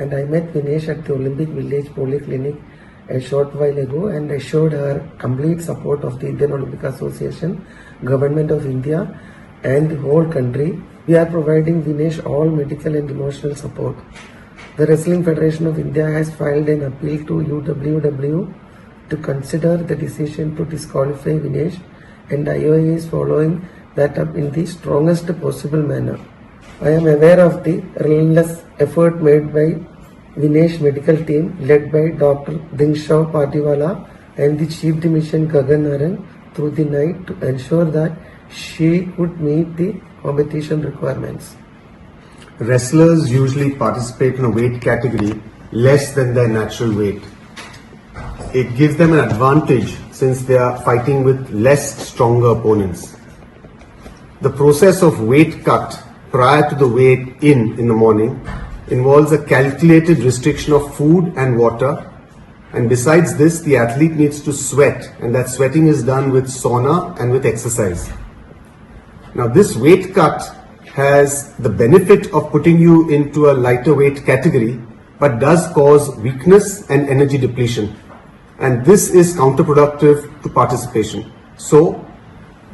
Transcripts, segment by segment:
and I met Vinesh at the Olympic Village Polyclinic a short while ago and assured her complete support of the Indian Olympic Association, Government of India and the whole country. We are providing Vinesh all medical and emotional support. The Wrestling Federation of India has filed an appeal to UWW to consider the decision to disqualify Vinesh, and IOA is following that up in the strongest possible manner. I am aware of the relentless effort made by Vinesh medical team led by Dr. Dingshaw Patiwala and the Chief Dimission Gagan Narang through the night to ensure that she would meet the competition requirements. Wrestlers usually participate in a weight category less than their natural weight. It gives them an advantage since they are fighting with less stronger opponents. The process of weight cut prior to the weight in the morning involves a calculated restriction of food and water, and besides this the athlete needs to sweat, and that sweating is done with sauna and with exercise. Now this weight cut has the benefit of putting you into a lighter weight category but does cause weakness and energy depletion, and this is counterproductive to participation. So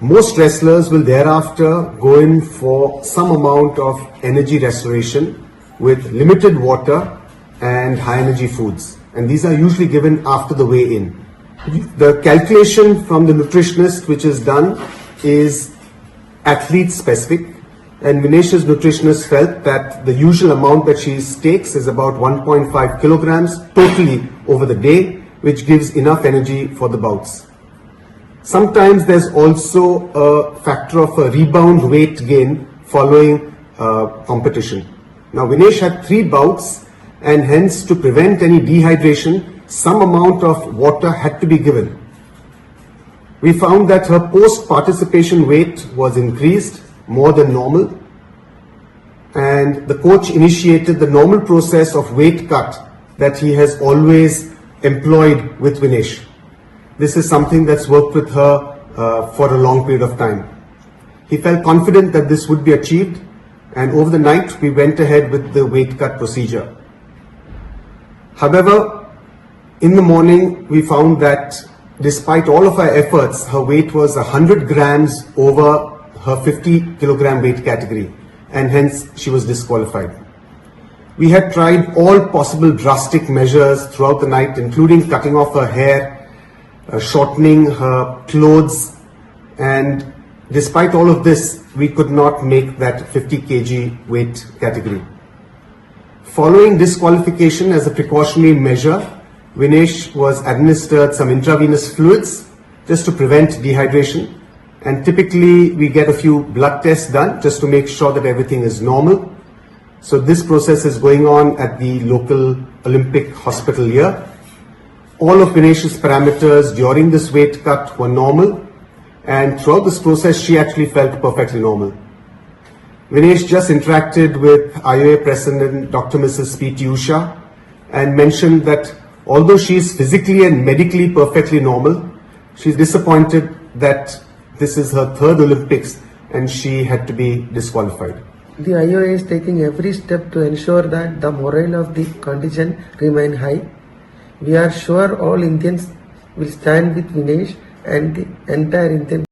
most wrestlers will thereafter go in for some amount of energy restoration with limited water and high energy foods, and these are usually given after the weigh-in. The calculation from the nutritionist which is done is athlete specific, and Vinesh's nutritionist felt that the usual amount that she takes is about 1.5 kilograms totally over the day, which gives enough energy for the bouts. Sometimes there's also a factor of a rebound weight gain following competition. Now Vinesh had 3 bouts, and hence to prevent any dehydration, some amount of water had to be given. We found that her post-participation weight was increased more than normal, and the coach initiated the normal process of weight cut that he has always employed with Vinesh. This is something that's worked with her for a long period of time. He felt confident that this would be achieved, and over the night we went ahead with the weight cut procedure. However, in the morning we found that despite all of our efforts, her weight was 100 grams over her 50 kilogram weight category, and hence she was disqualified. We had tried all possible drastic measures throughout the night, including cutting off her hair, shortening her clothes, and despite all of this, we could not make that 50 kg weight category. Following disqualification as a precautionary measure, Vinesh was administered some intravenous fluids just to prevent dehydration, and typically we get a few blood tests done just to make sure that everything is normal. So this process is going on at the local Olympic hospital here. All of Vinesh's parameters during this weight cut were normal, and throughout this process she actually felt perfectly normal. Vinesh just interacted with IOA President Dr. Mrs. P.T. Usha and mentioned that although she is physically and medically perfectly normal, she is disappointed that this is her 3rd Olympics and she had to be disqualified. The IOA is taking every step to ensure that the morale of the contingent remain high. We are sure all Indians will stand with Vinesh and the entire Indian